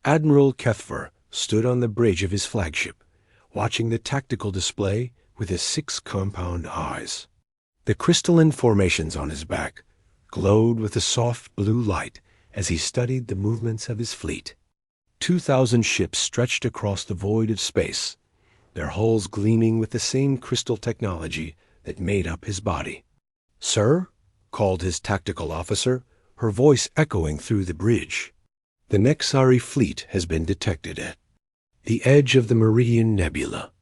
Admiral Kethver stood on the bridge of his flagship, watching the tactical display with his 6 compound eyes. The crystalline formations on his back glowed with a soft blue light as he studied the movements of his fleet. 2,000 ships stretched across the void of space, their hulls gleaming with the same crystal technology that made up his body. "Sir?" called his tactical officer, her voice echoing through the bridge. "The Nexari fleet has been detected at the edge of the Meridian Nebula.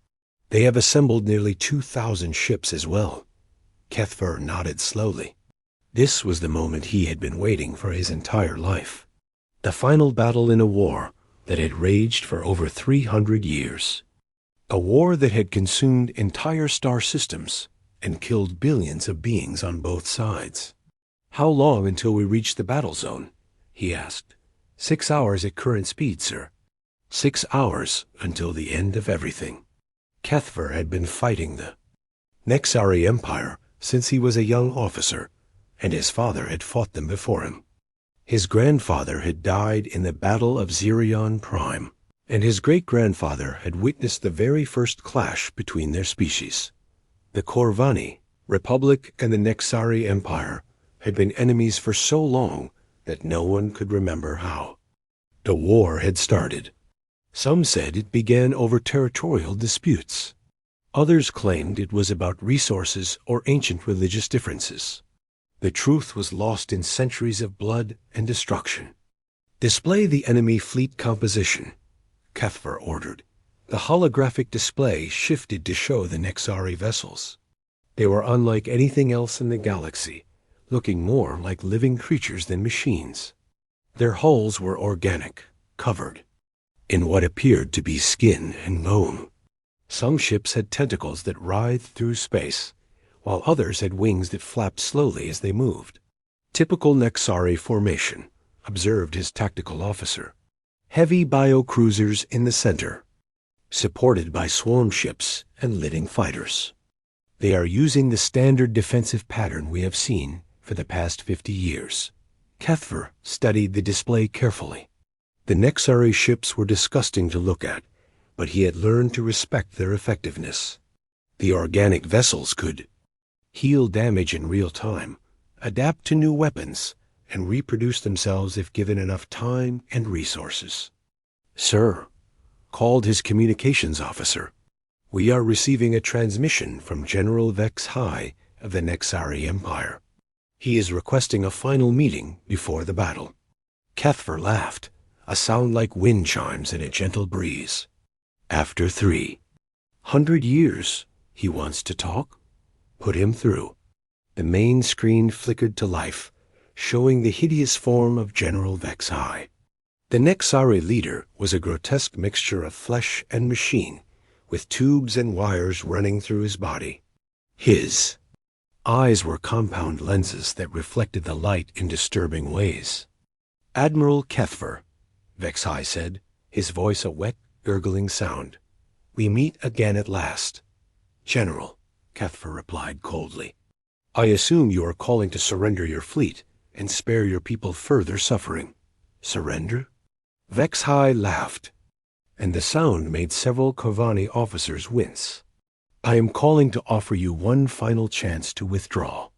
They have assembled nearly 2,000 ships as well." Kethver nodded slowly. This was the moment he had been waiting for his entire life. The final battle in a war that had raged for over 300 years. A war that had consumed entire star systems and killed billions of beings on both sides. "How long until we reach the battle zone?" he asked. 6 hours at current speed, sir." 6 hours until the end of everything. Kethver had been fighting the Nexari Empire since he was a young officer, and his father had fought them before him. His grandfather had died in the Battle of Xerion Prime, and his great-grandfather had witnessed the very first clash between their species. The Corvani, Republic, and the Nexari Empire had been enemies for so long that no one could remember how. The war had started. Some said it began over territorial disputes. Others claimed it was about resources or ancient religious differences. The truth was lost in centuries of blood and destruction. "Display the enemy fleet composition," Kethver ordered. The holographic display shifted to show the Nexari vessels. They were unlike anything else in the galaxy, looking more like living creatures than machines. Their hulls were organic, covered in what appeared to be skin and bone. Some ships had tentacles that writhed through space, while others had wings that flapped slowly as they moved. "Typical Nexari formation," observed his tactical officer. "Heavy biocruisers in the center, supported by swarm ships and living fighters. They are using the standard defensive pattern we have seen for the past 50 years. Kethver studied the display carefully. The Nexari ships were disgusting to look at, but he had learned to respect their effectiveness. The organic vessels could heal damage in real time, adapt to new weapons, and reproduce themselves if given enough time and resources. "Sir," called his communications officer, "we are receiving a transmission from General Vex High of the Nexari Empire. He is requesting a final meeting before the battle." Kethver laughed, a sound like wind chimes in a gentle breeze. "After 300 years, he wants to talk? Put him through." The main screen flickered to life, showing the hideous form of General Vex High. The Nexari leader was a grotesque mixture of flesh and machine, with tubes and wires running through his body. His eyes were compound lenses that reflected the light in disturbing ways. "Admiral Kethver," Vex High said, his voice a wet, gurgling sound. "We meet again at last." "General," Kethver replied coldly, "I assume you are calling to surrender your fleet and spare your people further suffering." "Surrender?" Vex High laughed, and the sound made several Corvani officers wince. "I am calling to offer you one final chance to withdraw.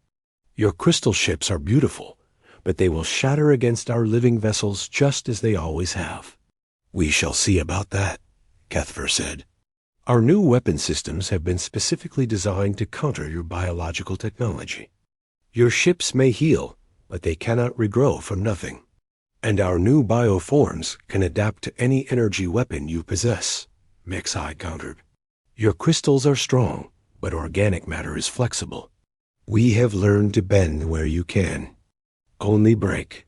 Your crystal ships are beautiful, but they will shatter against our living vessels just as they always have." "We shall see about that," Kethver said. "Our new weapon systems have been specifically designed to counter your biological technology. Your ships may heal, but they cannot regrow from nothing. And our new bioforms can adapt to any energy weapon you possess," Vex High countered. "Your crystals are strong, but organic matter is flexible. We have learned to bend where you can. Only break."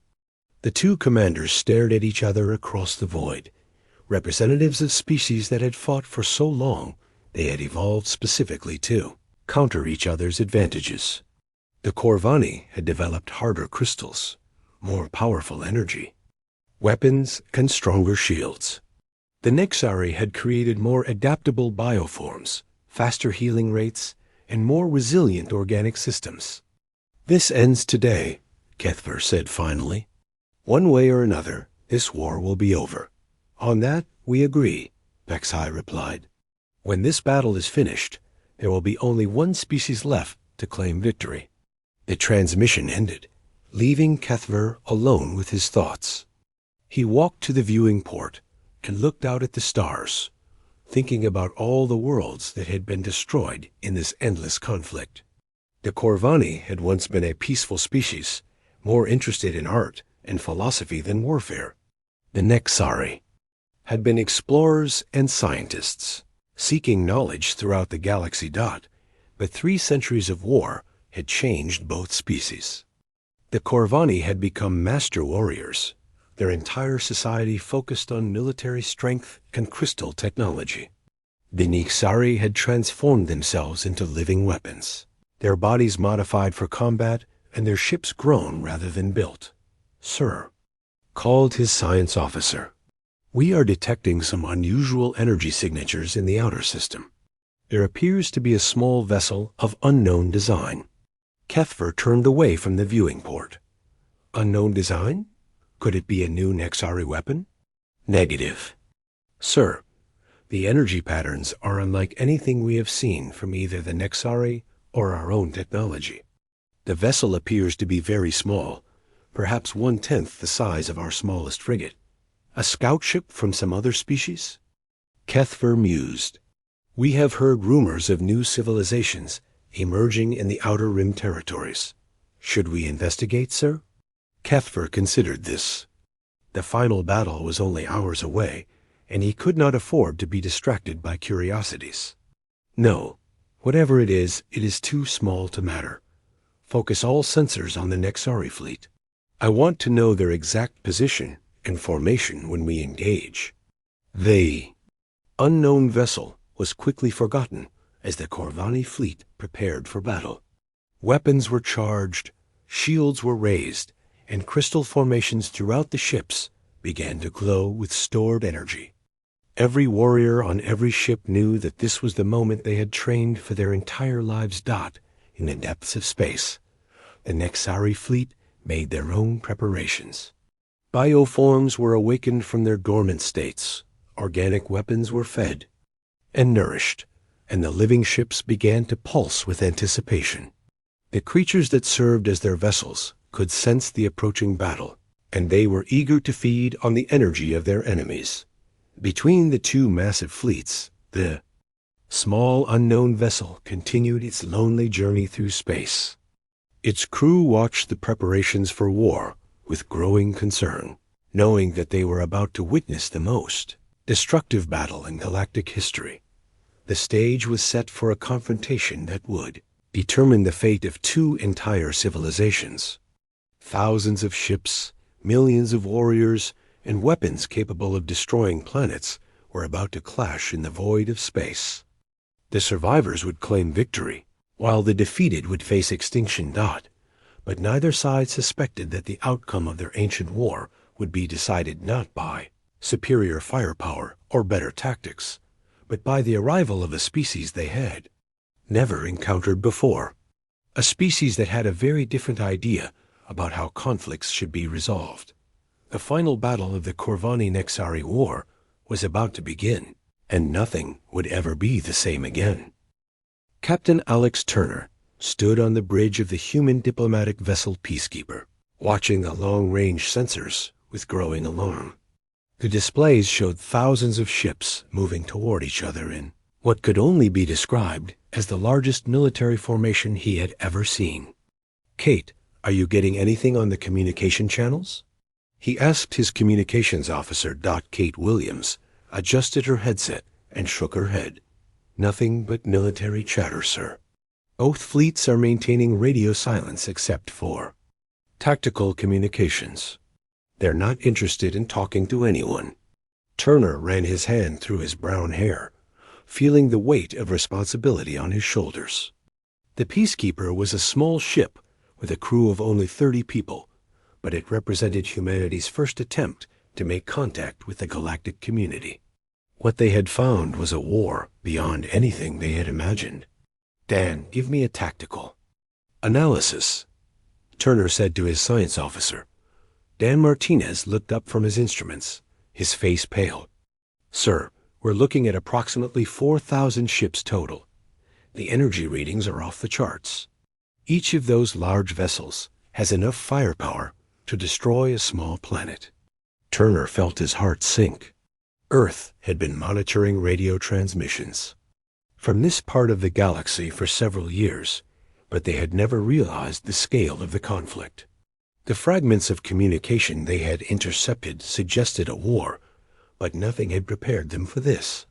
The two commanders stared at each other across the void, representatives of species that had fought for so long they had evolved specifically to counter each other's advantages. The Corvani had developed harder crystals, more powerful energy, weapons, and stronger shields. The Nexari had created more adaptable bioforms, faster healing rates, and more resilient organic systems. "This ends today," Kethver said finally. "One way or another, this war will be over. On that, we agree, Vexai replied. When this battle is finished, there will be only one species left to claim victory. The transmission ended, leaving Kethver alone with his thoughts. He walked to the viewing port and looked out at the stars, thinking about all the worlds that had been destroyed in this endless conflict. The Corvani had once been a peaceful species, more interested in art and philosophy than warfare. The Nexari had been explorers and scientists, seeking knowledge throughout the galaxy. But 3 centuries of war had changed both species. The Corvani had become master warriors, their entire society focused on military strength and crystal technology. The Nexari had transformed themselves into living weapons, their bodies modified for combat and their ships grown rather than built. Sir, called his science officer, we are detecting some unusual energy signatures in the outer system. There appears to be a small vessel of unknown design. Kethver turned away from the viewing port. Unknown design? Could it be a new Nexari weapon? Negative. Sir, the energy patterns are unlike anything we have seen from either the Nexari or our own technology. The vessel appears to be very small, perhaps 1/10 the size of our smallest frigate. A scout ship from some other species? Kethver mused. We have heard rumors of new civilizations emerging in the Outer Rim territories. Should we investigate, sir? Kethver considered this. The final battle was only hours away, and he could not afford to be distracted by curiosities. No, whatever it is too small to matter. Focus all sensors on the Nexari fleet. I want to know their exact position and formation when we engage. The unknown vessel was quickly forgotten as the Corvani fleet prepared for battle. Weapons were charged, shields were raised, and crystal formations throughout the ships began to glow with stored energy. Every warrior on every ship knew that this was the moment they had trained for their entire lives. In the depths of space, the Nexari fleet made their own preparations. Bioforms were awakened from their dormant states, organic weapons were fed and nourished, and the living ships began to pulse with anticipation. The creatures that served as their vessels could sense the approaching battle, and they were eager to feed on the energy of their enemies. Between the 2 massive fleets, the small unknown vessel continued its lonely journey through space. Its crew watched the preparations for war with growing concern, knowing that they were about to witness the most destructive battle in galactic history. The stage was set for a confrontation that would determine the fate of 2 entire civilizations. Thousands of ships, millions of warriors, and weapons capable of destroying planets were about to clash in the void of space. The survivors would claim victory, while the defeated would face extinction. But neither side suspected that the outcome of their ancient war would be decided not by superior firepower or better tactics, but by the arrival of a species they had never encountered before, a species that had a very different idea about how conflicts should be resolved. The final battle of the Corvani-Nexari War was about to begin, and nothing would ever be the same again. Captain Alex Turner stood on the bridge of the human diplomatic vessel Peacekeeper, watching the long-range sensors with growing alarm. The displays showed thousands of ships moving toward each other in what could only be described as the largest military formation he had ever seen. Kate, are you getting anything on the communication channels? He asked his communications officer. Kate Williams adjusted her headset and shook her head. Nothing but military chatter, sir. Both fleets are maintaining radio silence except for tactical communications. They're not interested in talking to anyone. Turner ran his hand through his brown hair, feeling the weight of responsibility on his shoulders. The Peacekeeper was a small ship with a crew of only 30 people, but it represented humanity's first attempt to make contact with the galactic community. What they had found was a war beyond anything they had imagined. Dan, give me a tactical analysis, Turner said to his science officer. Dan Martinez looked up from his instruments, his face pale. "Sir, we're looking at approximately 4,000 ships total. The energy readings are off the charts. Each of those large vessels has enough firepower to destroy a small planet." Turner felt his heart sink. Earth had been monitoring radio transmissions from this part of the galaxy for several years, but they had never realized the scale of the conflict. The fragments of communication they had intercepted suggested a war, but nothing had prepared them for this.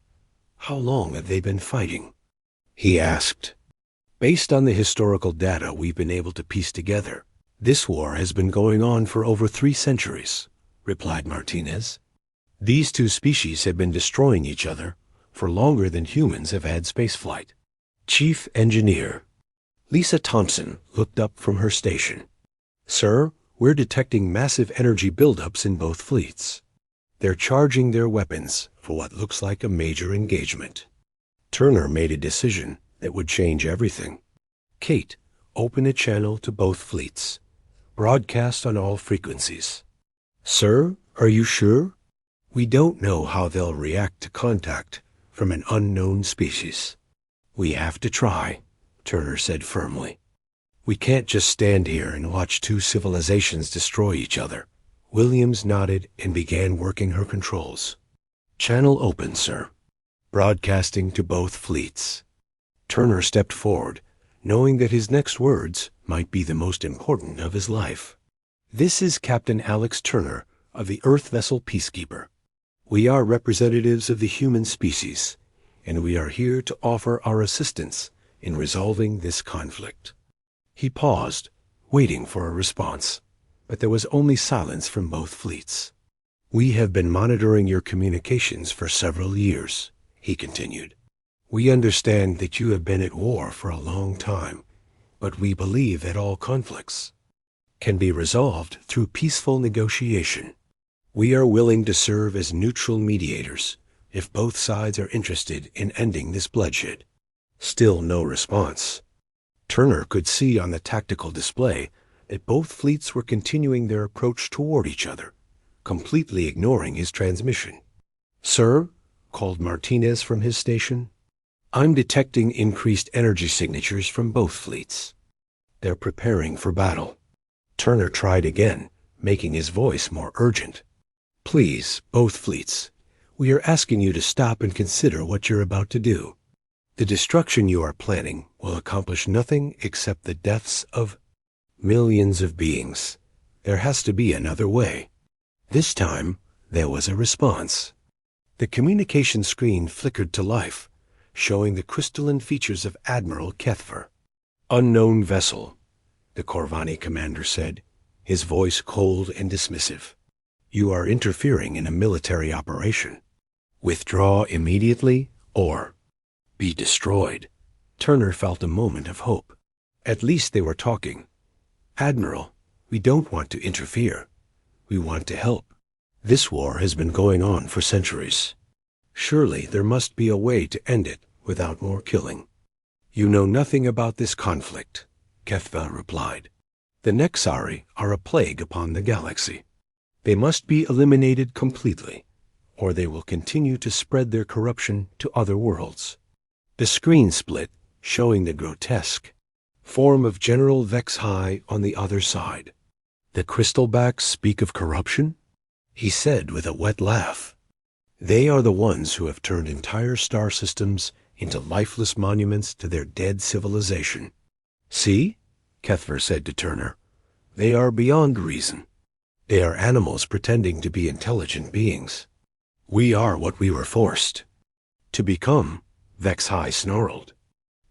"How long have they been fighting?" he asked. "Based on the historical data we've been able to piece together, this war has been going on for over 3 centuries, replied Martinez. "These two species have been destroying each other for longer than humans have had spaceflight." Chief Engineer Lisa Thompson looked up from her station. "Sir, we're detecting massive energy buildups in both fleets. They're charging their weapons for what looks like a major engagement." Turner made a decision that would change everything. "Kate, open a channel to both fleets. Broadcast on all frequencies." "Sir, are you sure?" "We don't know how they'll react to contact from an unknown species." "We have to try," Turner said firmly. "We can't just stand here and watch 2 civilizations destroy each other." Williams nodded and began working her controls. "Channel open, sir. Broadcasting to both fleets." Turner stepped forward, knowing that his next words might be the most important of his life. "This is Captain Alex Turner of the Earth vessel Peacekeeper. We are representatives of the human species, and we are here to offer our assistance in resolving this conflict." He paused, waiting for a response, but there was only silence from both fleets. "We have been monitoring your communications for several years," he continued. "We understand that you have been at war for a long time, but we believe that all conflicts can be resolved through peaceful negotiation. We are willing to serve as neutral mediators if both sides are interested in ending this bloodshed." Still no response. Turner could see on the tactical display that both fleets were continuing their approach toward each other, completely ignoring his transmission. "Sir," called Martinez from his station, "I'm detecting increased energy signatures from both fleets. They're preparing for battle." Turner tried again, making his voice more urgent. "Please, both fleets, we are asking you to stop and consider what you're about to do. The destruction you are planning will accomplish nothing except the deaths of millions of beings. There has to be another way." This time, there was a response. The communication screen flickered to life, showing the crystalline features of Admiral Kethver. "Unknown vessel," the Corvani commander said, his voice cold and dismissive. "You are interfering in a military operation. Withdraw immediately or be destroyed." Turner felt a moment of hope. At least they were talking. "Admiral, we don't want to interfere. We want to help. This war has been going on for centuries. Surely there must be a way to end it without more killing." "You know nothing about this conflict," Kethva replied. "The Nexari are a plague upon the galaxy. They must be eliminated completely, or they will continue to spread their corruption to other worlds." The screen split, showing the grotesque form of General Vex High on the other side. "The Crystalbacks speak of corruption?" he said with a wet laugh. "They are the ones who have turned entire star systems into lifeless monuments to their dead civilization." "See?" Kethver said to Turner. "They are beyond reason. They are animals pretending to be intelligent beings. We are what we were forced to become," Vex High snarled.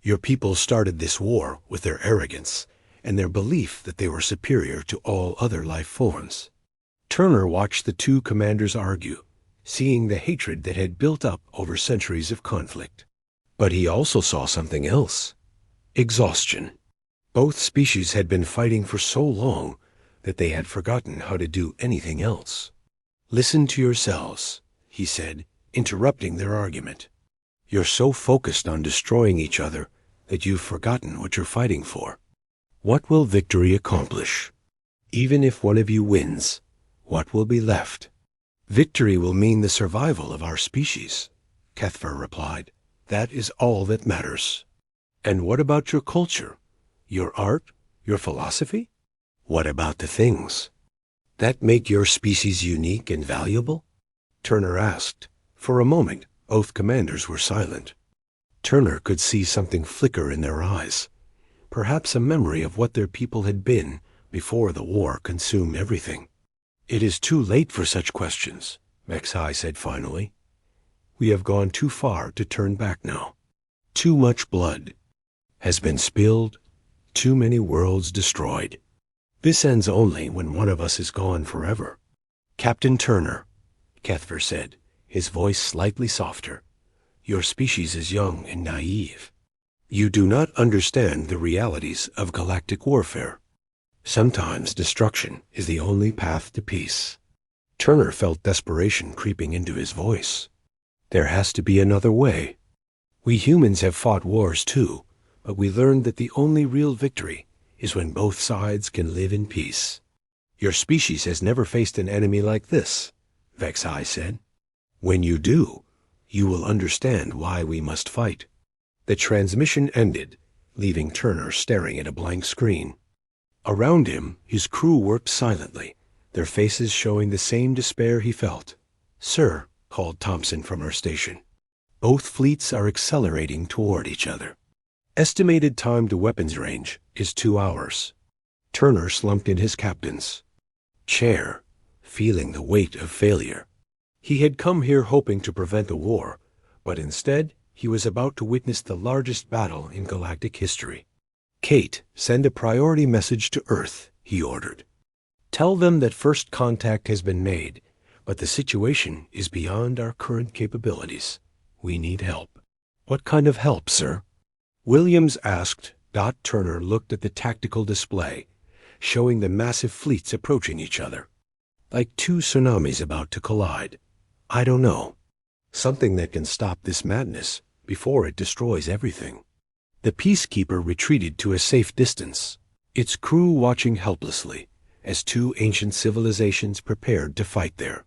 "Your people started this war with their arrogance and their belief that they were superior to all other life forms." Turner watched the two commanders argue, seeing the hatred that had built up over centuries of conflict. But he also saw something else: exhaustion. Both species had been fighting for so long that they had forgotten how to do anything else. "Listen to yourselves," he said, interrupting their argument. "You're so focused on destroying each other that you've forgotten what you're fighting for. What will victory accomplish? Even if one of you wins, what will be left? Victory will mean the survival of our species, Kethver replied. That is all that matters. And what about your culture? Your art? Your philosophy? What about the things that make your species unique and valuable? Turner asked. For a moment, both commanders were silent. Turner could see something flicker in their eyes, perhaps a memory of what their people had been before the war consumed everything. It is too late for such questions, Vexai said finally. We have gone too far to turn back now. Too much blood has been spilled, too many worlds destroyed. This ends only when one of us is gone forever. Captain Turner, Kethver said, his voice slightly softer, your species is young and naive. You do not understand the realities of galactic warfare. Sometimes destruction is the only path to peace. Turner felt desperation creeping into his voice. There has to be another way. We humans have fought wars too, but we learned that the only real victory is when both sides can live in peace. Your species has never faced an enemy like this, Vexai said. When you do, you will understand why we must fight. The transmission ended, leaving Turner staring at a blank screen. Around him, his crew worked silently, their faces showing the same despair he felt. Sir, called Thompson from her station, both fleets are accelerating toward each other. Estimated time to weapons range is 2 hours. Turner slumped in his captain's chair, feeling the weight of failure. He had come here hoping to prevent a war, but instead he was about to witness the largest battle in galactic history. Kate, send a priority message to Earth, he ordered. Tell them that first contact has been made, but the situation is beyond our current capabilities. We need help. What kind of help, sir? Williams asked. Turner looked at the tactical display, showing the massive fleets approaching each other. Like two tsunamis about to collide. I don't know. Something that can stop this madness before it destroys everything. The Peacekeeper retreated to a safe distance, its crew watching helplessly as two ancient civilizations prepared to fight there.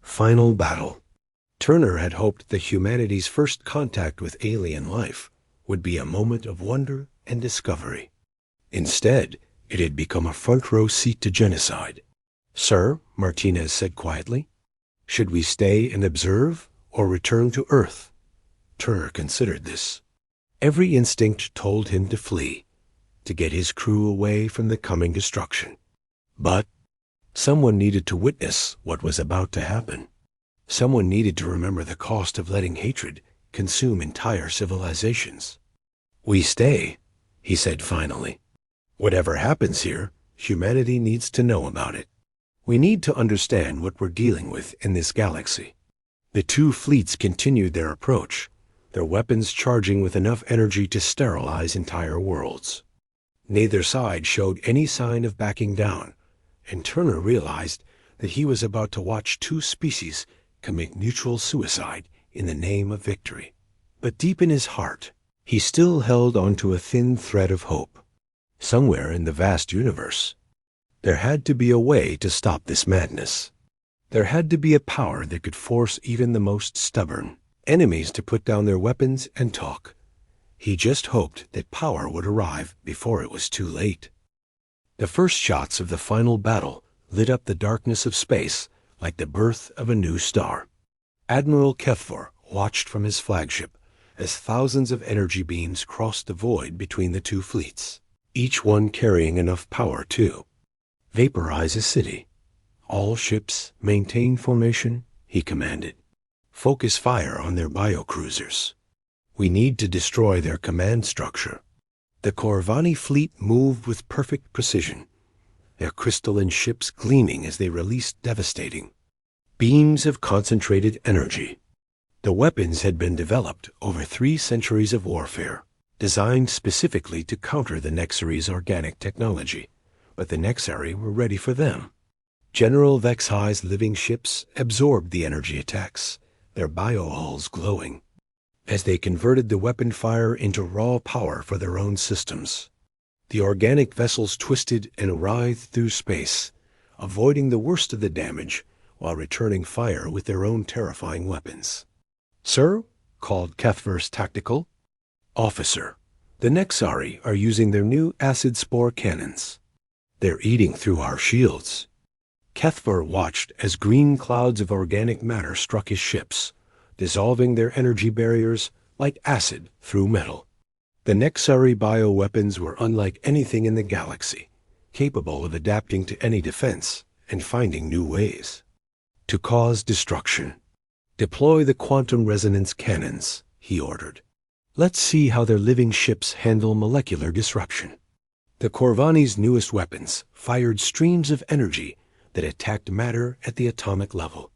Final battle. Turner had hoped that humanity's first contact with alien life would be a moment of wonder and discovery. Instead, it had become a front-row seat to genocide. Sir, Martinez said quietly, should we stay and observe or return to Earth? Turner considered this. Every instinct told him to flee, to get his crew away from the coming destruction. But someone needed to witness what was about to happen. Someone needed to remember the cost of letting hatred consume entire civilizations. We stay, he said finally. Whatever happens here, humanity needs to know about it. We need to understand what we're dealing with in this galaxy. The two fleets continued their approach, their weapons charging with enough energy to sterilize entire worlds. Neither side showed any sign of backing down, and Turner realized that he was about to watch two species commit mutual suicide in the name of victory. But deep in his heart, he still held onto a thin thread of hope. Somewhere in the vast universe, there had to be a way to stop this madness. There had to be a power that could force even the most stubborn enemies to put down their weapons and talk. He just hoped that power would arrive before it was too late. The first shots of the final battle lit up the darkness of space like the birth of a new star. Admiral Kethver watched from his flagship as thousands of energy beams crossed the void between the two fleets, each one carrying enough power to vaporize a city. All ships maintain formation, he commanded. Focus fire on their biocruisers. We need to destroy their command structure. The Corvani fleet moved with perfect precision, their crystalline ships gleaming as they released devastating beams of concentrated energy. The weapons had been developed over 3 centuries of warfare, designed specifically to counter the Nexari's organic technology, but the Nexari were ready for them. General Vexai's living ships absorbed the energy attacks, their biohulls glowing, as they converted the weapon fire into raw power for their own systems. The organic vessels twisted and writhed through space, avoiding the worst of the damage while returning fire with their own terrifying weapons. "Sir," called Kethver's tactical officer, "the Nexari are using their new acid spore cannons. They're eating through our shields." Kethver watched as green clouds of organic matter struck his ships, dissolving their energy barriers like acid through metal. The Nexari bioweapons were unlike anything in the galaxy, capable of adapting to any defense and finding new ways to cause destruction. "Deploy the quantum resonance cannons," he ordered. "Let's see how their living ships handle molecular disruption." The Corvani's newest weapons fired streams of energy that attacked matter at the atomic level.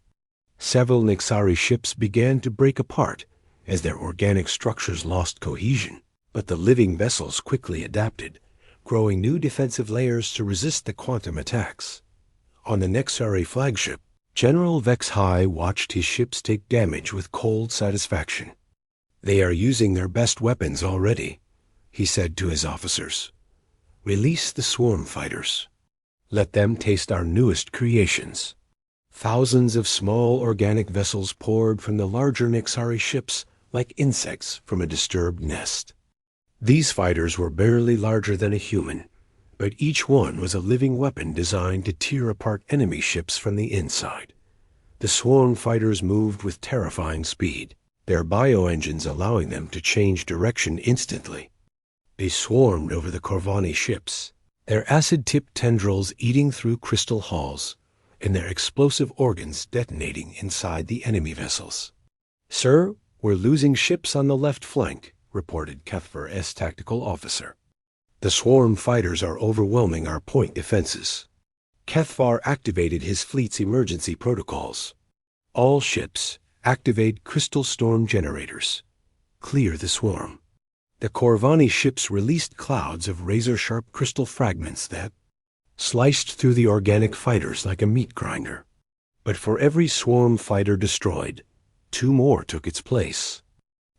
Several Nexari ships began to break apart as their organic structures lost cohesion, but the living vessels quickly adapted, growing new defensive layers to resist the quantum attacks. On the Nexari flagship, General Vex High watched his ships take damage with cold satisfaction. "They are using their best weapons already," he said to his officers. "Release the swarm fighters. Let them taste our newest creations." Thousands of small organic vessels poured from the larger Nexari ships like insects from a disturbed nest. These fighters were barely larger than a human, but each one was a living weapon designed to tear apart enemy ships from the inside. The swarm fighters moved with terrifying speed, their bioengines allowing them to change direction instantly. They swarmed over the Corvani ships, their acid-tipped tendrils eating through crystal hulls, and their explosive organs detonating inside the enemy vessels. "Sir, we're losing ships on the left flank," reported Kethver's tactical officer. "The swarm fighters are overwhelming our point defenses." Kethvar activated his fleet's emergency protocols. "All ships, activate crystal storm generators. Clear the swarm." The Corvani ships released clouds of razor-sharp crystal fragments that sliced through the organic fighters like a meat grinder. But for every swarm fighter destroyed, 2 more took its place.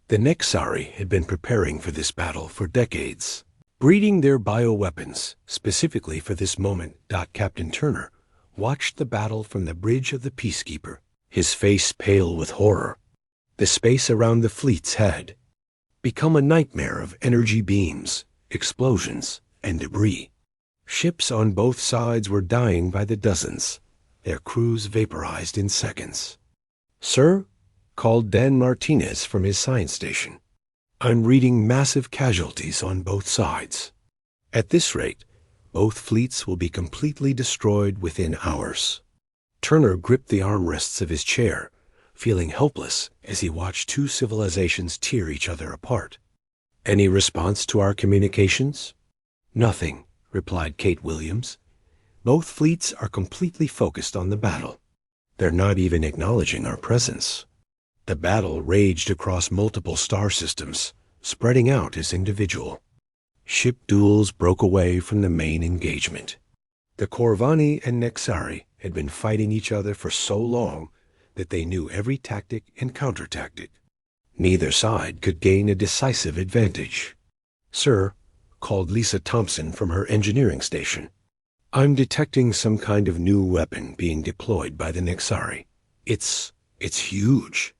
The Nexari had been preparing for this battle for decades, breeding their bioweapons specifically for this moment. Captain Turner watched the battle from the bridge of the Peacekeeper, his face pale with horror. The space around the fleets had become a nightmare of energy beams, explosions, and debris. Ships on both sides were dying by the dozens, their crews vaporized in seconds. "Sir," called Dan Martinez from his science station, "I'm reading massive casualties on both sides. At this rate, both fleets will be completely destroyed within hours." Turner gripped the armrests of his chair, feeling helpless as he watched 2 civilizations tear each other apart. "Any response to our communications?" "Nothing," replied Kate Williams. "Both fleets are completely focused on the battle. They're not even acknowledging our presence." The battle raged across multiple star systems, spreading out as individual ship duels broke away from the main engagement. The Corvani and Nexari had been fighting each other for so long that they knew every tactic and counter-tactic. Neither side could gain a decisive advantage. "Sir," called Lisa Thompson from her engineering station, "I'm detecting some kind of new weapon being deployed by the Nexari. It's huge."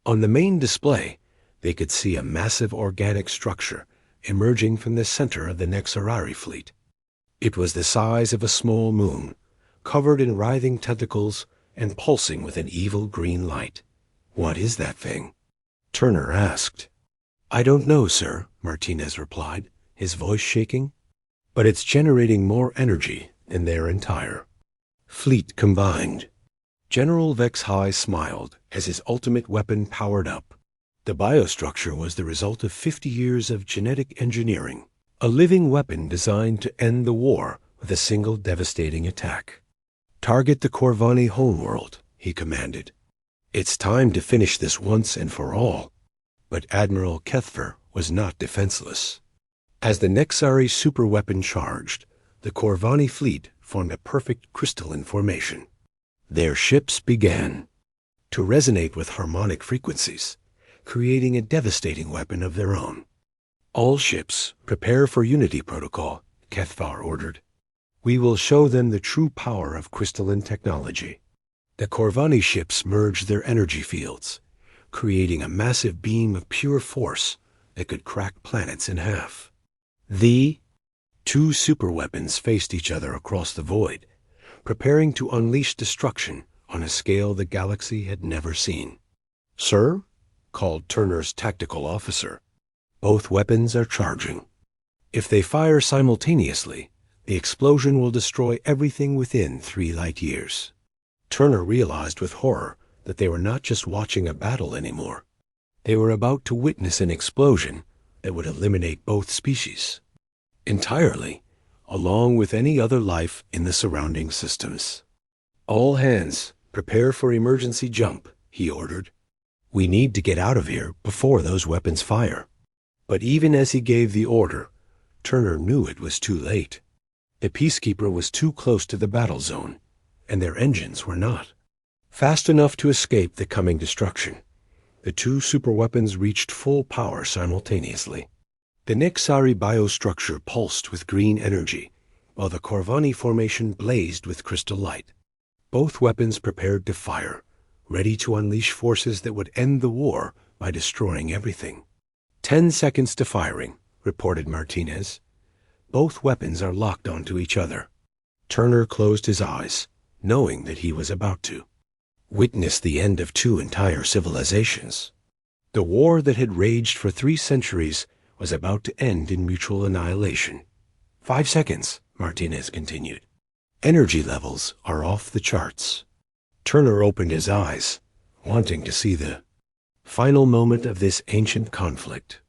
On the main display, they could see a massive organic structure emerging from the center of the Nexarari fleet. It was the size of a small moon, covered in writhing tentacles and pulsing with an evil green light. "What is that thing?" Turner asked. "I don't know, sir," Martinez replied, his voice shaking. "But it's generating more energy than their entire fleet combined." General Vex High smiled as his ultimate weapon powered up. The biostructure was the result of 50 years of genetic engineering, a living weapon designed to end the war with a single devastating attack. "Target the Corvani homeworld," he commanded. "It's time to finish this once and for all." But Admiral Kethver was not defenseless. As the Nexari superweapon charged, the Corvani fleet formed a perfect crystalline formation. Their ships began to resonate with harmonic frequencies, creating a devastating weapon of their own. "All ships, prepare for Unity Protocol," Kethvar ordered. "We will show them the true power of crystalline technology." The Corvani ships merged their energy fields, creating a massive beam of pure force that could crack planets in half. The two superweapons faced each other across the void, preparing to unleash destruction on a scale the galaxy had never seen. "Sir," called Turner's tactical officer, "both weapons are charging. If they fire simultaneously, the explosion will destroy everything within 3 light years." Turner realized with horror that they were not just watching a battle anymore. They were about to witness an explosion that would eliminate both species entirely, along with any other life in the surrounding systems. "All hands, prepare for emergency jump," he ordered. "We need to get out of here before those weapons fire." But even as he gave the order, Turner knew it was too late. The Peacekeeper was too close to the battle zone, and their engines were not fast enough to escape the coming destruction. The two superweapons reached full power simultaneously. The Nexari biostructure pulsed with green energy, while the Corvani formation blazed with crystal light. Both weapons prepared to fire, ready to unleash forces that would end the war by destroying everything. 10 seconds to firing, reported Martinez. "Both weapons are locked onto each other." Turner closed his eyes, knowing that he was about to witness the end of 2 entire civilizations. The war that had raged for 3 centuries was about to end in mutual annihilation. 5 seconds, Martinez continued. "Energy levels are off the charts." Turner opened his eyes, wanting to see the final moment of this ancient conflict.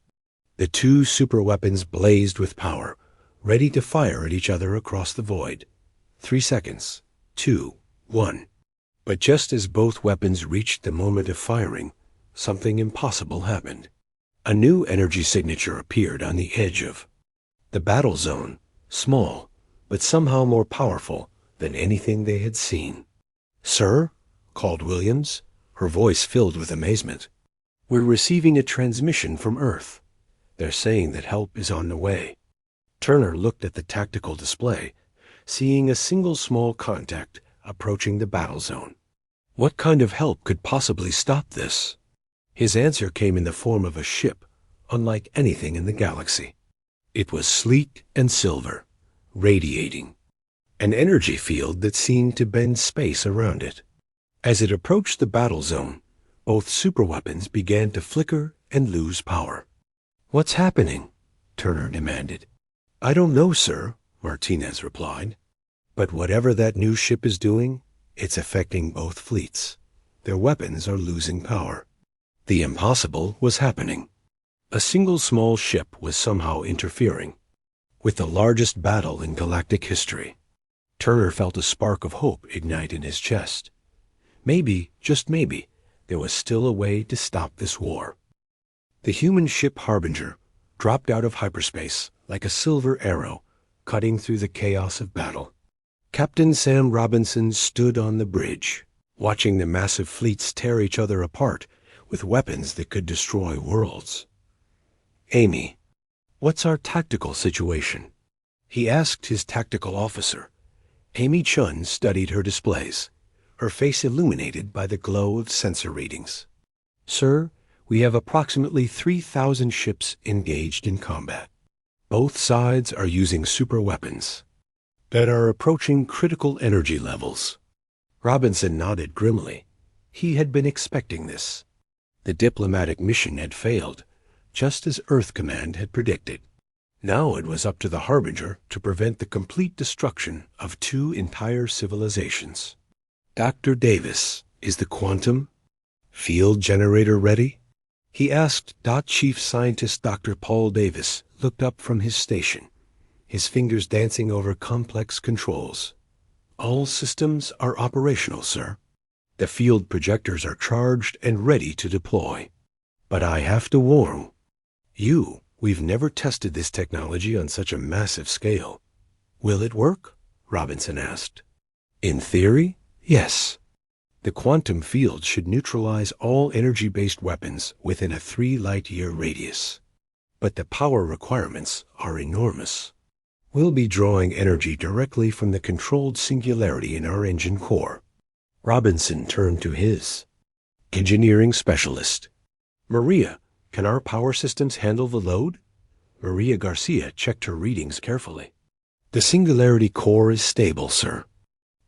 The two superweapons blazed with power, ready to fire at each other across the void. 3 seconds. 2, 1. But just as both weapons reached the moment of firing, something impossible happened. A new energy signature appeared on the edge of the battle zone, small, but somehow more powerful than anything they had seen. "Sir," called Williams, her voice filled with amazement, "we're receiving a transmission from Earth. They're saying that help is on the way." Turner looked at the tactical display, seeing a single small contact approaching the battle zone. What kind of help could possibly stop this? His answer came in the form of a ship, unlike anything in the galaxy. It was sleek and silver, radiating an energy field that seemed to bend space around it. As it approached the battle zone, both superweapons began to flicker and lose power. "What's happening?" Turner demanded. "I don't know, sir," Martinez replied. "But whatever that new ship is doing, it's affecting both fleets. Their weapons are losing power." The impossible was happening. A single small ship was somehow interfering with the largest battle in galactic history. Turner felt a spark of hope ignite in his chest. Maybe, just maybe, there was still a way to stop this war. The human ship Harbinger dropped out of hyperspace like a silver arrow, cutting through the chaos of battle. Captain Sam Robinson stood on the bridge, watching the massive fleets tear each other apart with weapons that could destroy worlds. "Amy, what's our tactical situation?" he asked his tactical officer. Amy Chun studied her displays, her face illuminated by the glow of sensor readings. "Sir, we have approximately 3,000 ships engaged in combat. Both sides are using super weapons that are approaching critical energy levels." Robinson nodded grimly. He had been expecting this. The diplomatic mission had failed, just as Earth Command had predicted. Now it was up to the Harbinger to prevent the complete destruction of 2 entire civilizations. "Dr. Davis, is the quantum field generator ready?" he asked. Chief Scientist Dr. Paul Davis looked up from his station, his fingers dancing over complex controls. "All systems are operational, sir. The field projectors are charged and ready to deploy. But I have to warn you, we've never tested this technology on such a massive scale." "Will it work?" Robinson asked. "In theory, yes. The quantum field should neutralize all energy-based weapons within a 3 light-year radius. But the power requirements are enormous. We'll be drawing energy directly from the controlled singularity in our engine core." Robinson turned to his engineering specialist. Maria, can our power systems handle the load? Maria Garcia checked her readings carefully. The Singularity core is stable, sir.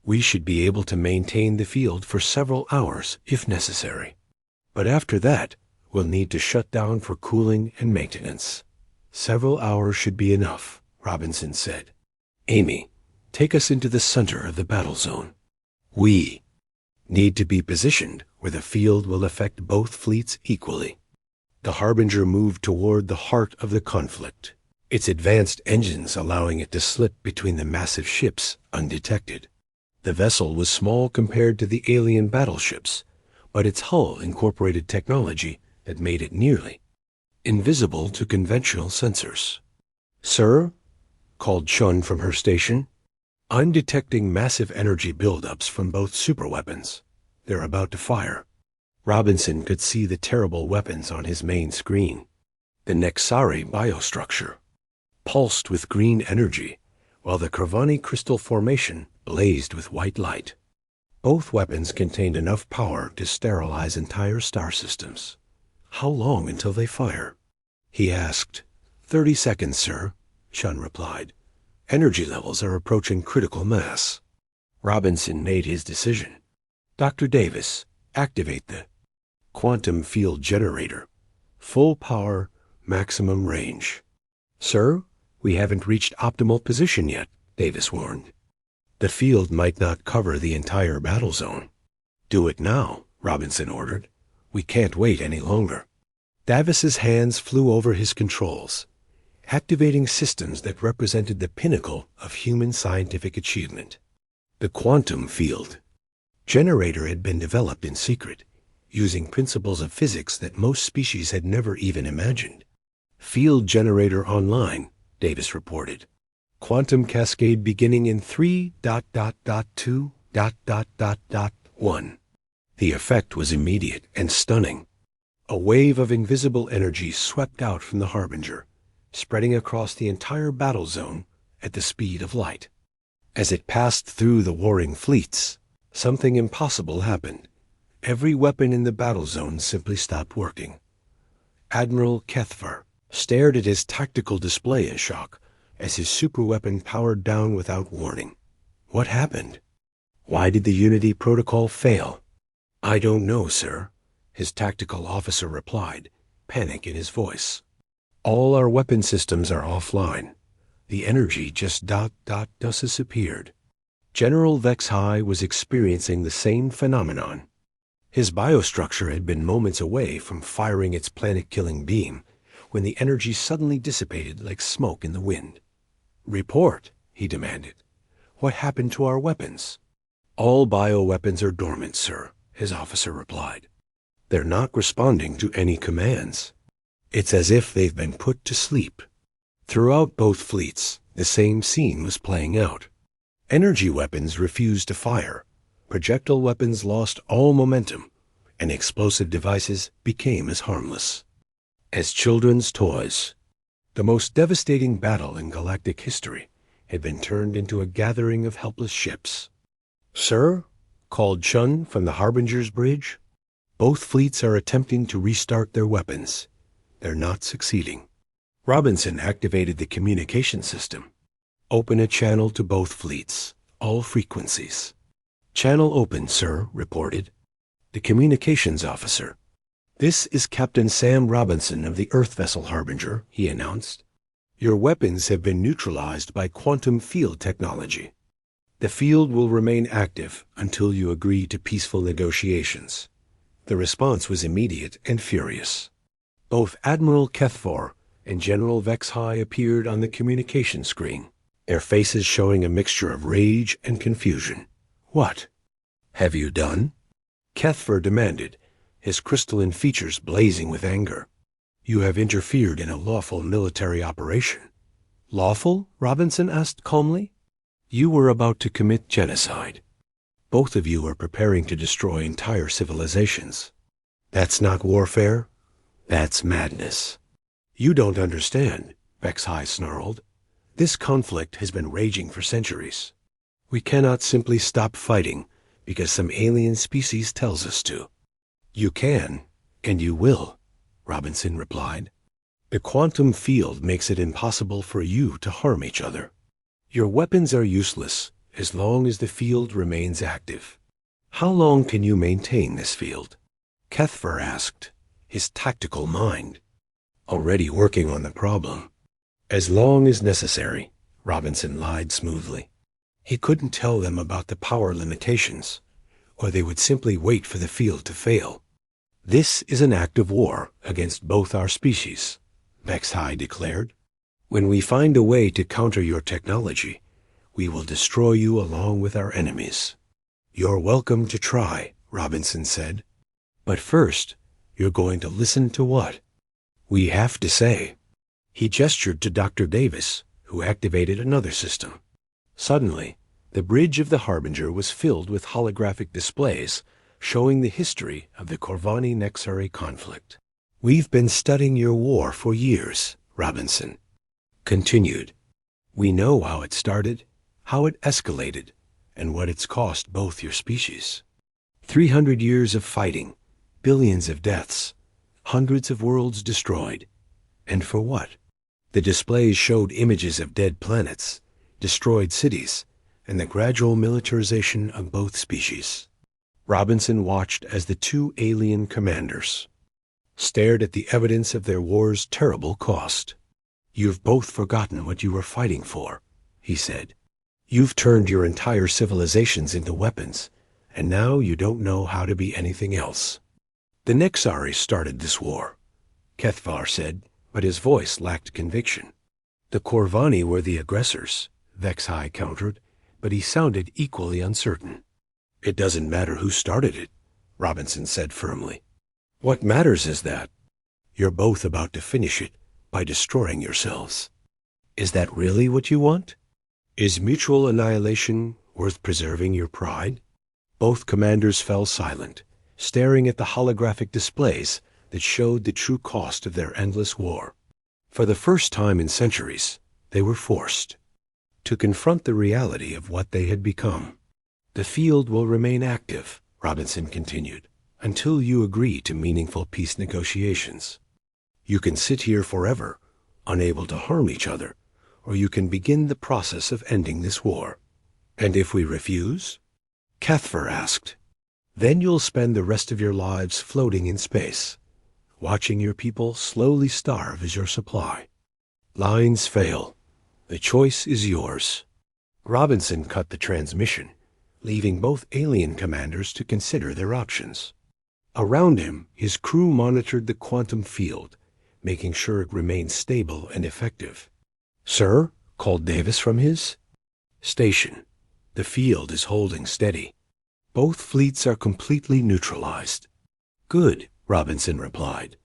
We should be able to maintain the field for several hours if necessary. But after that, we'll need to shut down for cooling and maintenance. Several hours should be enough, Robinson said. Amy, take us into the center of the battle zone. We need to be positioned where the field will affect both fleets equally. The Harbinger moved toward the heart of the conflict, its advanced engines allowing it to slip between the massive ships undetected. The vessel was small compared to the alien battleships, but its hull incorporated technology that made it nearly invisible to conventional sensors. Sir, called Chun from her station, I'm detecting massive energy buildups from both superweapons. They're about to fire. Robinson could see the terrible weapons on his main screen. The Nexari biostructure pulsed with green energy, while the Kravani crystal formation blazed with white light. Both weapons contained enough power to sterilize entire star systems. How long until they fire? He asked. 30 seconds, sir, Chun replied. Energy levels are approaching critical mass. Robinson made his decision. Dr. Davis, activate the quantum field generator. Full power, maximum range. Sir, we haven't reached optimal position yet, Davis warned. The field might not cover the entire battle zone. Do it now, Robinson ordered. We can't wait any longer. Davis's hands flew over his controls, activating systems that represented the pinnacle of human scientific achievement. The quantum field generator had been developed in secret, using principles of physics that most species had never even imagined. Field generator online, Davis reported. Quantum cascade beginning in 3.2.1. The effect was immediate and stunning. A wave of invisible energy swept out from the Harbinger, spreading across the entire battle zone at the speed of light. As it passed through the warring fleets, something impossible happened. Every weapon in the battle zone simply stopped working. Admiral Kethvar stared at his tactical display in shock as his superweapon powered down without warning. What happened? Why did the Unity protocol fail? I don't know, sir, his tactical officer replied, panic in his voice. All our weapon systems are offline. The energy just disappeared. General Vex High was experiencing the same phenomenon. His biostructure had been moments away from firing its planet-killing beam when the energy suddenly dissipated like smoke in the wind. Report, he demanded. What happened to our weapons? All bioweapons are dormant, sir, his officer replied. They're not responding to any commands. It's as if they've been put to sleep. Throughout both fleets, the same scene was playing out. Energy weapons refused to fire, projectile weapons lost all momentum, and explosive devices became as harmless as children's toys. The most devastating battle in galactic history had been turned into a gathering of helpless ships. Sir, called Chun from the Harbinger's bridge, both fleets are attempting to restart their weapons. They're not succeeding. Robinson activated the communication system. Open a channel to both fleets, all frequencies. Channel open, sir, reported. The communications officer. This is Captain Sam Robinson of the Earth vessel Harbinger, he announced. Your weapons have been neutralized by quantum field technology. The field will remain active until you agree to peaceful negotiations. The response was immediate and furious. Both Admiral Kethvar and General Vex High appeared on the communication screen, their faces showing a mixture of rage and confusion. What have you done? Kethvar demanded, his crystalline features blazing with anger. You have interfered in a lawful military operation. Lawful? Robinson asked calmly. You were about to commit genocide. Both of you are preparing to destroy entire civilizations. That's not warfare. That's madness. You don't understand, Vex High snarled. This conflict has been raging for centuries. We cannot simply stop fighting because some alien species tells us to. You can, and you will, Robinson replied. The quantum field makes it impossible for you to harm each other. Your weapons are useless as long as the field remains active. How long can you maintain this field? Kethfer asked, his tactical mind already working on the problem. As long as necessary, Robinson lied smoothly. He couldn't tell them about the power limitations, or they would simply wait for the field to fail. This is an act of war against both our species, Vex-High declared. When we find a way to counter your technology, we will destroy you along with our enemies. You're welcome to try, Robinson said. But first, you're going to listen to what we have to say. He gestured to Dr. Davis, who activated another system. Suddenly, the bridge of the Harbinger was filled with holographic displays showing the history of the Corvani-Nexari conflict. We've been studying your war for years, Robinson continued. We know how it started, how it escalated, and what it's cost both your species. 300 years of fighting, billions of deaths, hundreds of worlds destroyed. And for what? The displays showed images of dead planets, destroyed cities, and the gradual militarization of both species. Robinson watched as the two alien commanders stared at the evidence of their war's terrible cost. You've both forgotten what you were fighting for, he said. You've turned your entire civilizations into weapons, and now you don't know how to be anything else. The Nexari started this war, Kethvar said, but his voice lacked conviction. The Corvani were the aggressors, Vex-High countered, but he sounded equally uncertain. It doesn't matter who started it, Robinson said firmly. What matters is that you're both about to finish it by destroying yourselves. Is that really what you want? Is mutual annihilation worth preserving your pride? Both commanders fell silent, staring at the holographic displays that showed the true cost of their endless war. For the first time in centuries, they were forced to confront the reality of what they had become. The field will remain active, Robinson continued, until you agree to meaningful peace negotiations. You can sit here forever, unable to harm each other, or you can begin the process of ending this war. And if we refuse? Kethfer asked. Then you'll spend the rest of your lives floating in space, watching your people slowly starve as your supply. Lines fail. The choice is yours. Robinson cut the transmission, leaving both alien commanders to consider their options. Around him, his crew monitored the quantum field, making sure it remained stable and effective. Sir, called Davis from his station. The field is holding steady. Both fleets are completely neutralized. Good, Robinson replied.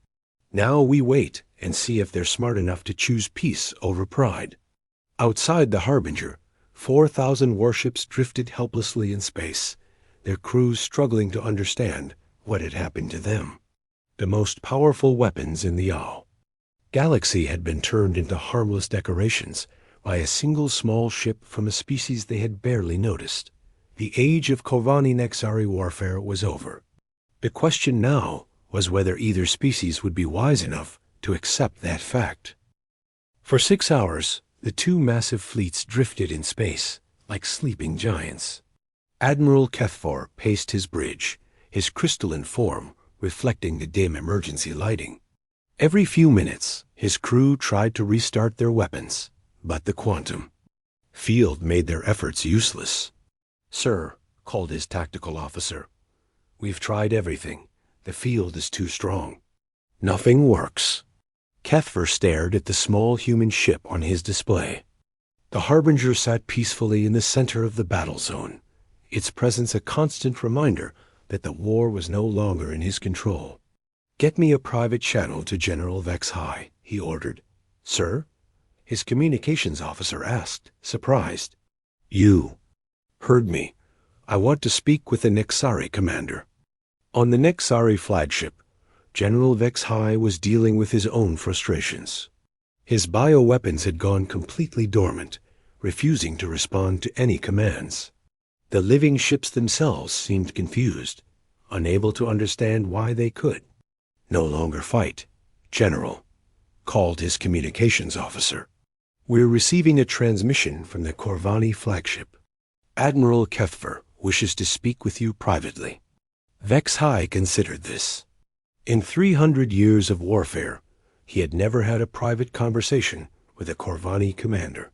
Now we wait and see if they're smart enough to choose peace over pride. Outside the Harbinger, 4,000 warships drifted helplessly in space, their crews struggling to understand what had happened to them. The most powerful weapons in the Ao galaxy had been turned into harmless decorations by a single small ship from a species they had barely noticed. The age of Corvani-Nexari warfare was over. The question now was whether either species would be wise enough to accept that fact. For 6 hours, the two massive fleets drifted in space like sleeping giants. Admiral Kethfor paced his bridge, his crystalline form reflecting the dim emergency lighting. Every few minutes, his crew tried to restart their weapons, but the quantum field made their efforts useless. Sir, called his tactical officer, we've tried everything. The field is too strong. Nothing works. Kethfer stared at the small human ship on his display. The Harbinger sat peacefully in the center of the battle zone, its presence a constant reminder that the war was no longer in his control. Get me a private channel to General Vex-High, he ordered. Sir? His communications officer asked, surprised. You heard me. I want to speak with the Nexari commander. On the Nexari flagship, General Vex-High was dealing with his own frustrations. His bioweapons had gone completely dormant, refusing to respond to any commands. The living ships themselves seemed confused, unable to understand why they could no longer fight. General, called his communications officer. We're receiving a transmission from the Corvani flagship. Admiral Kethver wishes to speak with you privately. Vex High considered this. In 300 years of warfare, he had never had a private conversation with a Corvani commander.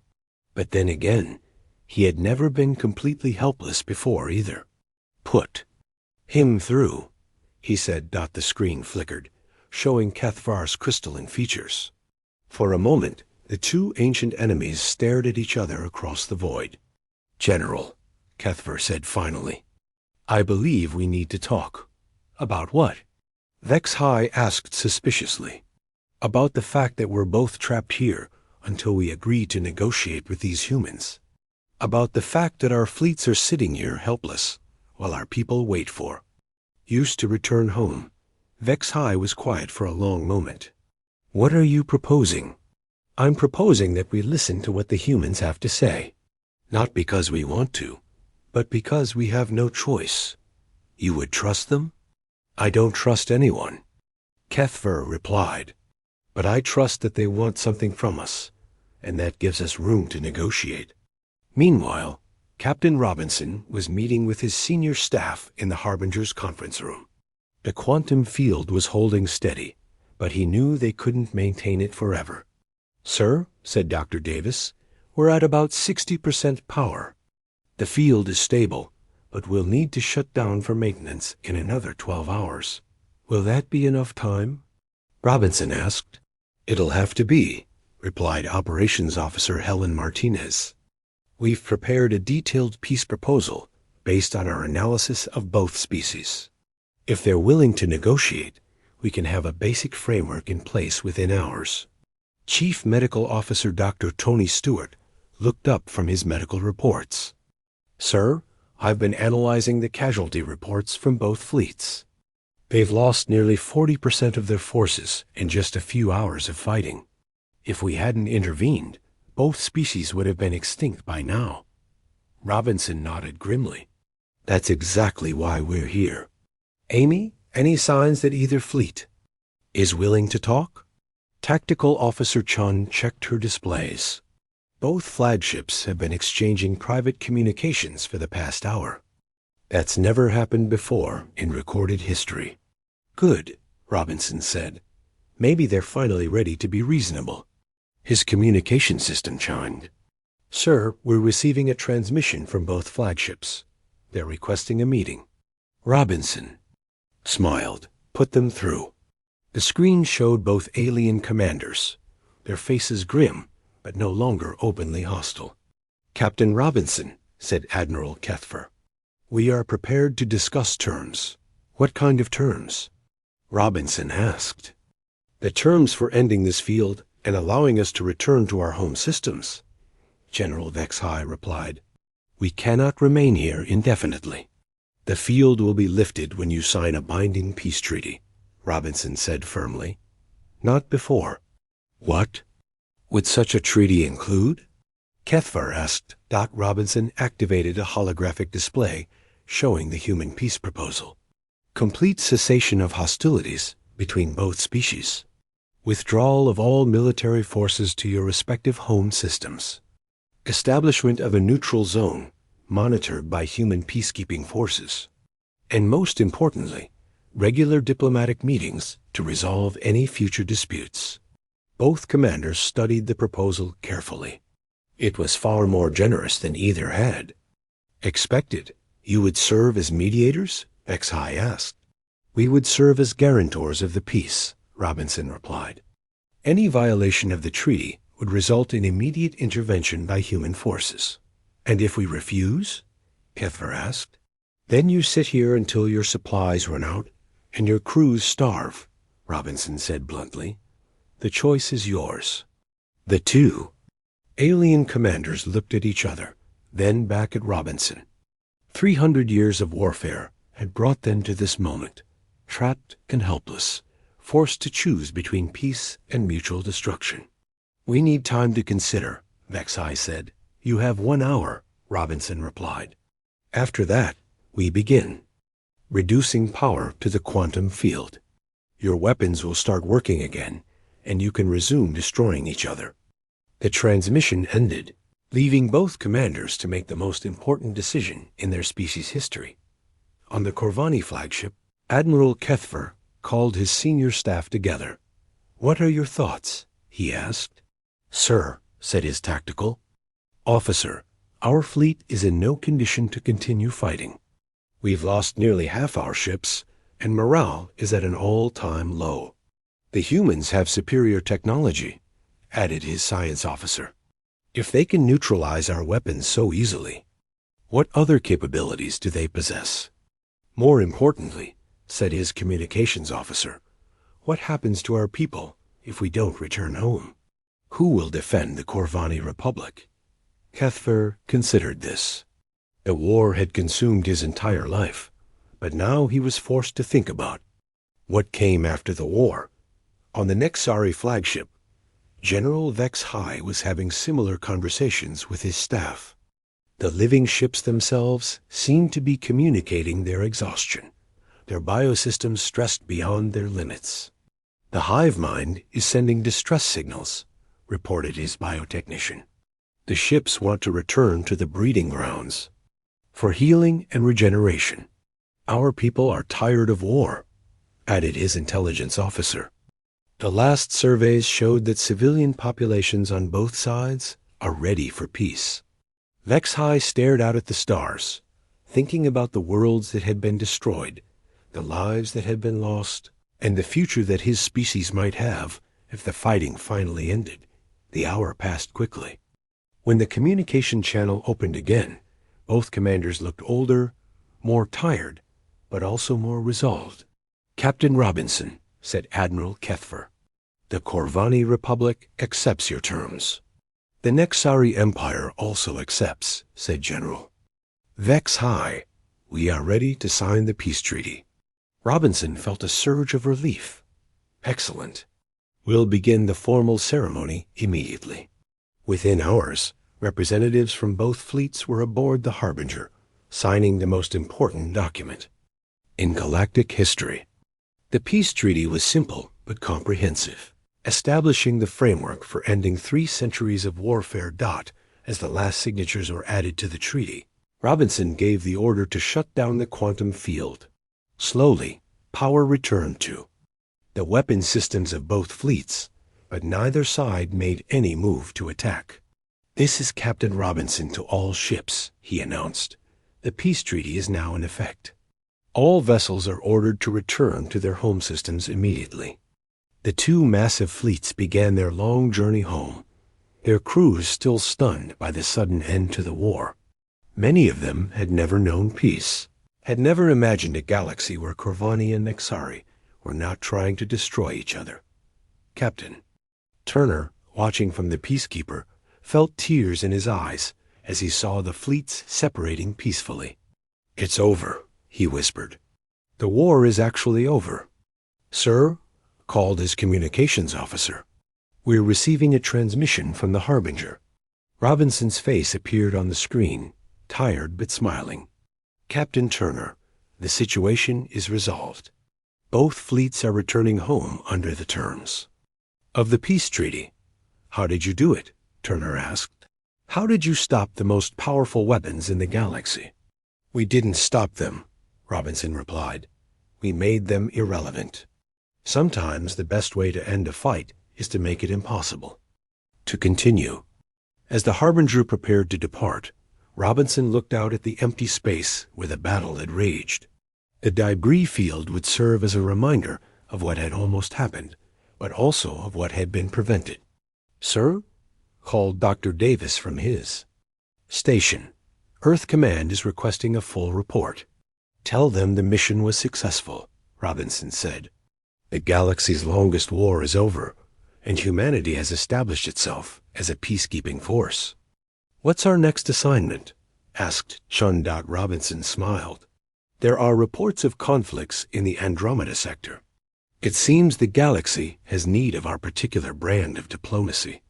But then again, he had never been completely helpless before either. Put him through, he said. The screen flickered, showing Kethvar's crystalline features. For a moment, the two ancient enemies stared at each other across the void. General, Kethvar said finally, I believe we need to talk. About what? Vex High asked suspiciously. About the fact that we're both trapped here until we agree to negotiate with these humans. About the fact that our fleets are sitting here helpless while our people wait for. Used to return home. Vex High was quiet for a long moment. What are you proposing? I'm proposing that we listen to what the humans have to say. Not because we want to, but because we have no choice. You would trust them? I don't trust anyone, Kethver replied. But I trust that they want something from us, and that gives us room to negotiate. Meanwhile, Captain Robinson was meeting with his senior staff in the Harbinger's conference room. The quantum field was holding steady, but he knew they couldn't maintain it forever. Sir, said Dr. Davis, we're at about 60% power. The field is stable, but we'll need to shut down for maintenance in another 12 hours. Will that be enough time? Robinson asked. It'll have to be, replied Operations Officer Helen Martinez. We've prepared a detailed peace proposal based on our analysis of both species. If they're willing to negotiate, we can have a basic framework in place within hours. Chief Medical Officer Dr. Tony Stewart looked up from his medical reports. Sir, I've been analyzing the casualty reports from both fleets. They've lost nearly 40% of their forces in just a few hours of fighting. If we hadn't intervened, both species would have been extinct by now. Robinson nodded grimly. That's exactly why we're here. Amy, any signs that either fleet is willing to talk? Tactical Officer Chun checked her displays. Both flagships have been exchanging private communications for the past hour. That's never happened before in recorded history. Good, Robinson said. Maybe they're finally ready to be reasonable. His communication system chimed. Sir, we're receiving a transmission from both flagships. They're requesting a meeting. Robinson smiled. Put them through. The screen showed both alien commanders, their faces grim, but no longer openly hostile. Captain Robinson, said Admiral Kethver, we are prepared to discuss terms. What kind of terms? Robinson asked. The terms for ending this field and allowing us to return to our home systems, General Vex High replied. We cannot remain here indefinitely. The field will be lifted when you sign a binding peace treaty, Robinson said firmly. Not before. What? Would such a treaty include? Kethvar asked. Robinson activated a holographic display showing the human peace proposal. Complete cessation of hostilities between both species. Withdrawal of all military forces to your respective home systems. Establishment of a neutral zone monitored by human peacekeeping forces. And most importantly, regular diplomatic meetings to resolve any future disputes. Both commanders studied the proposal carefully. It was far more generous than either had expected. You would serve as mediators? Vex High asked. We would serve as guarantors of the peace, Robinson replied. Any violation of the treaty would result in immediate intervention by human forces. And if we refuse? Kethver asked. Then you sit here until your supplies run out and your crews starve, Robinson said bluntly. The choice is yours. The two alien commanders looked at each other, then back at Robinson. 300 years of warfare had brought them to this moment, trapped and helpless, forced to choose between peace and mutual destruction. We need time to consider, Vex High said. You have 1 hour, Robinson replied. After that, we begin, reducing power to the quantum field. Your weapons will start working again, and you can resume destroying each other." The transmission ended, leaving both commanders to make the most important decision in their species' history. On the Corvani flagship, Admiral Kethver called his senior staff together. "What are your thoughts?" he asked. "Sir," said his tactical officer, "our fleet is in no condition to continue fighting. We've lost nearly half our ships, and morale is at an all-time low. The humans have superior technology," added his science officer. "If they can neutralize our weapons so easily, what other capabilities do they possess? More importantly," said his communications officer, "what happens to our people if we don't return home? Who will defend the Corvani Republic?" Kethver considered this. The war had consumed his entire life, but now he was forced to think about what came after the war. On the Nexari flagship, General Vex High was having similar conversations with his staff. The living ships themselves seemed to be communicating their exhaustion, their biosystems stressed beyond their limits. "The hive mind is sending distress signals," reported his biotechnician. "The ships want to return to the breeding grounds for healing and regeneration. Our people are tired of war," added his intelligence officer. "The last surveys showed that civilian populations on both sides are ready for peace." Vex High stared out at the stars, thinking about the worlds that had been destroyed, the lives that had been lost, and the future that his species might have if the fighting finally ended. The hour passed quickly. When the communication channel opened again, both commanders looked older, more tired, but also more resolved. "Captain Robinson," said Admiral Kethver, "the Corvani Republic accepts your terms." "The Nexari Empire also accepts," said General Vex High. "We are ready to sign the peace treaty." Robinson felt a surge of relief. "Excellent. We'll begin the formal ceremony immediately." Within hours, representatives from both fleets were aboard the Harbinger, signing the most important document in galactic history. The peace treaty was simple but comprehensive, establishing the framework for ending 3 centuries of warfare. As the last signatures were added to the treaty, Robinson gave the order to shut down the quantum field. Slowly, power returned to the weapon systems of both fleets, but neither side made any move to attack. "This is Captain Robinson to all ships," he announced. "The peace treaty is now in effect. All vessels are ordered to return to their home systems immediately." The 2 massive fleets began their long journey home, their crews still stunned by the sudden end to the war. Many of them had never known peace, had never imagined a galaxy where Corvani and Nexari were not trying to destroy each other. Captain Turner, watching from the Peacekeeper, felt tears in his eyes as he saw the fleets separating peacefully. "It's over," he whispered. "The war is actually over." "Sir," called his communications officer, "we're receiving a transmission from the Harbinger." Robinson's face appeared on the screen, tired but smiling. "Captain Turner, the situation is resolved. Both fleets are returning home under the terms of the peace treaty." "How did you do it?" Turner asked. "How did you stop the most powerful weapons in the galaxy?" "We didn't stop them," Robinson replied. "We made them irrelevant. Sometimes the best way to end a fight is to make it impossible to continue." As the Harbinger prepared to depart, Robinson looked out at the empty space where the battle had raged. The debris field would serve as a reminder of what had almost happened, but also of what had been prevented. "Sir?" called Dr. Davis from his station. "Earth Command is requesting a full report." "Tell them the mission was successful," Robinson said. "The galaxy's longest war is over, and humanity has established itself as a peacekeeping force." "What's our next assignment?" asked Chun. Robinson smiled. "There are reports of conflicts in the Andromeda sector. It seems the galaxy has need of our particular brand of diplomacy."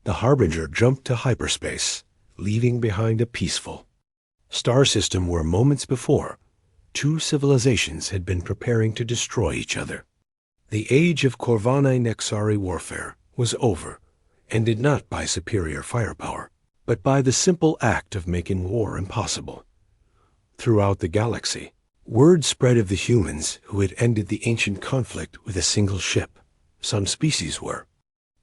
The Harbinger jumped to hyperspace, leaving behind a peaceful star system where moments before, two civilizations had been preparing to destroy each other. The age of Corvanae-Nexari warfare was over, ended not by superior firepower, but by the simple act of making war impossible. Throughout the galaxy, word spread of the humans who had ended the ancient conflict with a single ship. Some species were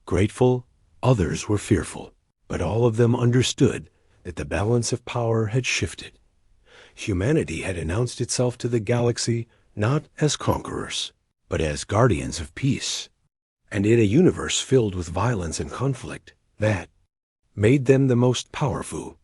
grateful, others were fearful, but all of them understood that the balance of power had shifted. Humanity had announced itself to the galaxy not as conquerors, but as guardians of peace. And in a universe filled with violence and conflict, that made them the most powerful